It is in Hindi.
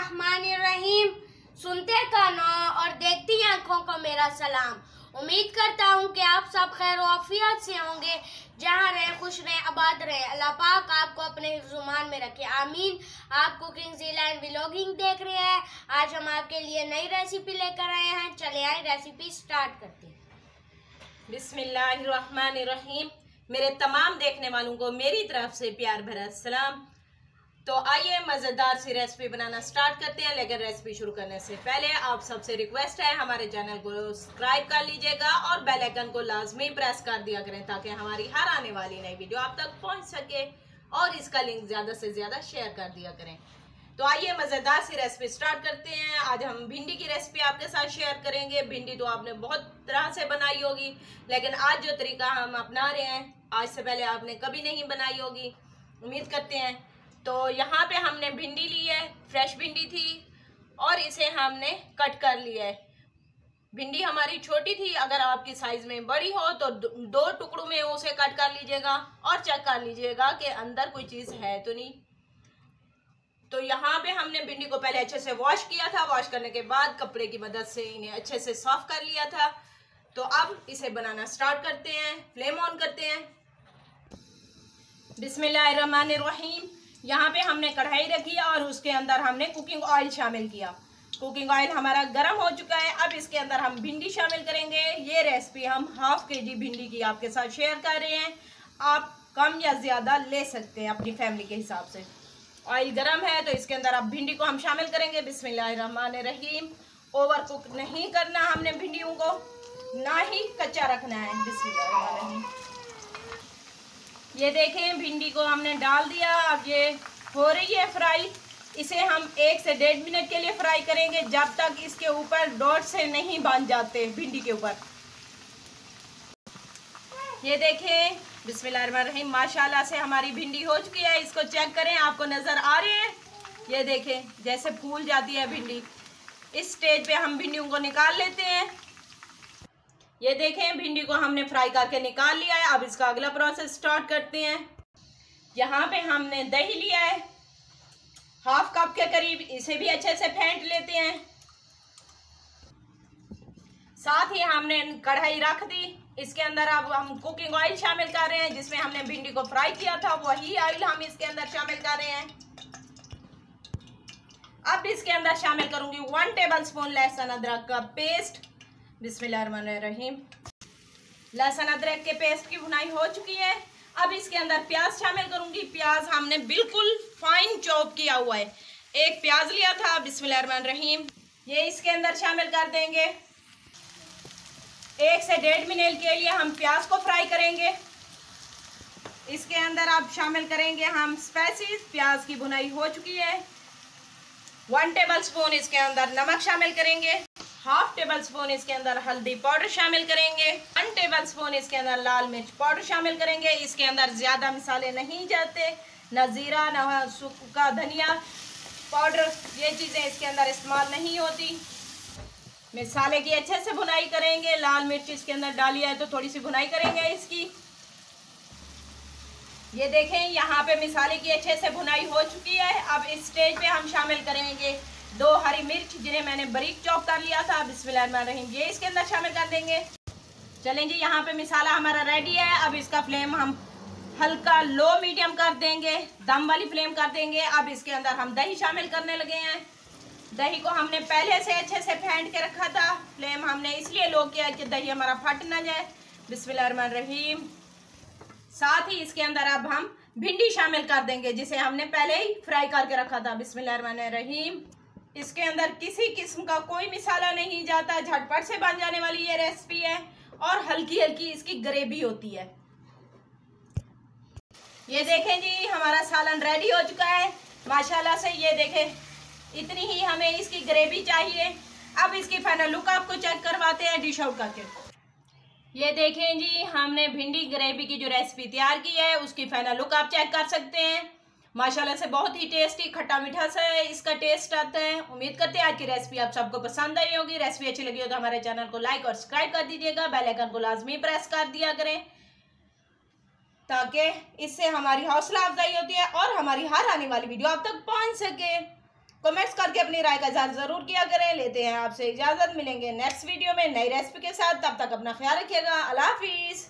बिस्मिल्लाहिर्रहमानिर्रहीम। सुनते कानों और देखती आंखों को मेरा सलाम। उम्मीद करता हूँ कि आप सब खैर आफियत से होंगे। जहाँ रहें खुश रहें, आबाद रहें। अल्लाह पाक आपको अपने हिफ्ज़-ओ-मान में रखे, आमीन। आप कुकिंग ज़ीला एंड व्लॉगिंग देख रहे हैं। आज हम आपके लिए नई रेसिपी लेकर आए हैं। चले आए रेसिपी स्टार्ट करते हैं। बिस्मिल्लाहिर्रहमानिर्रहीम। मेरे तमाम देखने वालों को मेरी तरफ से प्यार भरा सलाम। तो आइए मज़ेदार सी रेसिपी बनाना स्टार्ट करते हैं। लेकिन रेसिपी शुरू करने से पहले आप सबसे रिक्वेस्ट है, हमारे चैनल को सब्सक्राइब कर लीजिएगा और बेल आइकन को लाजमी प्रेस कर दिया करें ताकि हमारी हर आने वाली नई वीडियो आप तक पहुंच सके, और इसका लिंक ज़्यादा से ज़्यादा शेयर कर दिया करें। तो आइए मज़ेदार सी रेसिपी स्टार्ट करते हैं। आज हम भिंडी की रेसिपी आपके साथ शेयर करेंगे। भिंडी तो आपने बहुत तरह से बनाई होगी, लेकिन आज जो तरीका हम अपना रहे हैं, आज से पहले आपने कभी नहीं बनाई होगी, उम्मीद करते हैं। तो यहाँ पे हमने भिंडी ली है, फ्रेश भिंडी थी, और इसे हमने कट कर लिया है। भिंडी हमारी छोटी थी, अगर आपकी साइज में बड़ी हो तो दो टुकड़ों में उसे कट कर लीजिएगा और चेक कर लीजिएगा कि अंदर कोई चीज़ है तो नहीं। तो यहाँ पे हमने भिंडी को पहले अच्छे से वॉश किया था। वॉश करने के बाद कपड़े की मदद से इन्हें अच्छे से साफ कर लिया था। तो अब इसे बनाना स्टार्ट करते हैं। फ्लेम ऑन करते हैं। बिस्मिल्लाहिर्रहमानिर्रहीम। यहाँ पे हमने कढ़ाई रखी और उसके अंदर हमने कुकिंग ऑयल शामिल किया। कुकिंग ऑयल हमारा गर्म हो चुका है। अब इसके अंदर हम भिंडी शामिल करेंगे। ये रेसिपी हम हाफ kg भिंडी की आपके साथ शेयर कर रहे हैं। आप कम या ज़्यादा ले सकते हैं अपनी फैमिली के हिसाब से। ऑयल गरम है तो इसके अंदर अब भिंडी को हम शामिल करेंगे। बिस्मिल्लाहिर्रहमानिर्रहीम। ओवर कुक नहीं करना हमने भिंडियों को, ना ही कच्चा रखना है। बिस्मिल्लाहिर्रहमानिर्रहीम। ये देखें, भिंडी को हमने डाल दिया। अब ये हो रही है फ्राई। इसे हम 1 से 1.5 मिनट के लिए फ्राई करेंगे, जब तक इसके ऊपर डॉट से नहीं बन जाते भिंडी के ऊपर। ये देखें, बिस्मिल्लाहिर्रहमानिर्रहीम, माशाल्लाह से हमारी भिंडी हो चुकी है। इसको चेक करें, आपको नज़र आ रहे हैं, ये देखें जैसे फूल जाती है भिंडी। इस स्टेज पे हम भिंडियों को निकाल लेते हैं। ये देखें, भिंडी को हमने फ्राई करके निकाल लिया है। अब इसका अगला प्रोसेस स्टार्ट करते हैं। यहाँ पे हमने दही लिया है, हाफ कप के करीब। इसे भी अच्छे से फेंट लेते हैं। साथ ही हमने कढ़ाई रख दी। इसके अंदर अब हम कुकिंग ऑयल शामिल कर रहे हैं, जिसमें हमने भिंडी को फ्राई किया था, वही ऑयल हम इसके अंदर शामिल कर रहे हैं। अब इसके अंदर शामिल करूंगी 1 टेबलस्पून लहसुन अदरक का पेस्ट। बिस्मिल्लाहिर्रहमानिर्रहीम। लहसुन अदरक के पेस्ट की भुनाई हो चुकी है। अब इसके अंदर प्याज शामिल करूंगी। प्याज हमने बिल्कुल फाइन चॉप किया हुआ है। एक प्याज लिया था। बिस्मिल्लाहिर्रहमानिर्रहीम। ये इसके अंदर शामिल कर देंगे। 1 से 1.5 मिनट के लिए हम प्याज को फ्राई करेंगे। इसके अंदर अब शामिल करेंगे हम स्पाइसेस। प्याज की भुनाई हो चुकी है। 1 टेबलस्पून इसके अंदर नमक शामिल करेंगे। हाफ टेबलस्पून इसके अंदर हल्दी पाउडर शामिल करेंगे। 1 टेबलस्पून इसके अंदर लाल मिर्च पाउडर शामिल करेंगे। इसके अंदर ज़्यादा मसाले नहीं जाते, न ज़ीरा न सूखा धनिया पाउडर, ये चीज़ें इसके अंदर इस्तेमाल नहीं होती। मसाले की अच्छे से भुनाई करेंगे। लाल मिर्च इसके अंदर डाली है तो थोड़ी सी भुनाई करेंगे इसकी। ये देखें, यहाँ पे मसाले की अच्छे से भुनाई हो चुकी है। अब इस स्टेज पे हम शामिल करेंगे 2 हरी मिर्च, जिन्हें मैंने बारीक चॉप कर लिया था। बिस्मिल्लाहिर्रहमानिर्रहीम। ये इसके अंदर शामिल कर देंगे। चलें जी, यहाँ पे मसाला हमारा रेडी है। अब इसका फ्लेम हम हल्का लो मीडियम कर देंगे, दम वाली फ्लेम कर देंगे। अब इसके अंदर हम दही शामिल करने लगे हैं। दही को हमने पहले से अच्छे से फेंट के रखा था। फ्लेम हमने इसलिए लो किया कि दही हमारा फट ना जाए। बिस्मिल्लाहिर्रहमानिर्रहीम। साथ ही इसके अंदर अब हम भिंडी शामिल कर देंगे, जिसे हमने पहले ही फ्राई करके रखा था। बिस्मिल्लाहिर्रहमानिर्रहीम। इसके अंदर किसी किस्म का कोई मसाला नहीं जाता, झटपट से बन जाने वाली ये रेसिपी है, और हल्की हल्की इसकी ग्रेवी होती है। ये देखें जी, हमारा सालन रेडी हो चुका है माशाल्लाह से। ये देखें, इतनी ही हमें इसकी ग्रेवी चाहिए। अब इसकी फाइनल लुक आपको चेक करवाते हैं डिश आउट करके। ये देखें जी, हमने भिंडी ग्रेवी की जो रेसिपी तैयार की है, उसकी फाइनल लुक आप चेक कर सकते हैं। माशाल्लाह से बहुत ही टेस्टी, खट्टा मीठा सा इसका टेस्ट आता है। उम्मीद करते हैं आज की रेसिपी आप सबको पसंद आई होगी। रेसिपी अच्छी लगी हो तो हमारे चैनल को लाइक और सब्सक्राइब कर दीजिएगा। बेल आइकन को लाजमी प्रेस कर दिया करें, ताकि इससे हमारी हौसला अफजाई होती है और हमारी हर आने वाली वीडियो आप तक पहुंच सके। कमेंट्स करके अपनी राय का इज़हार ज़रूर किया करें। लेते हैं आपसे इजाज़त, मिलेंगे नेक्स्ट वीडियो में नई रेसिपी के साथ। तब तक अपना ख्याल रखिएगा। अल्लाह हाफिज़।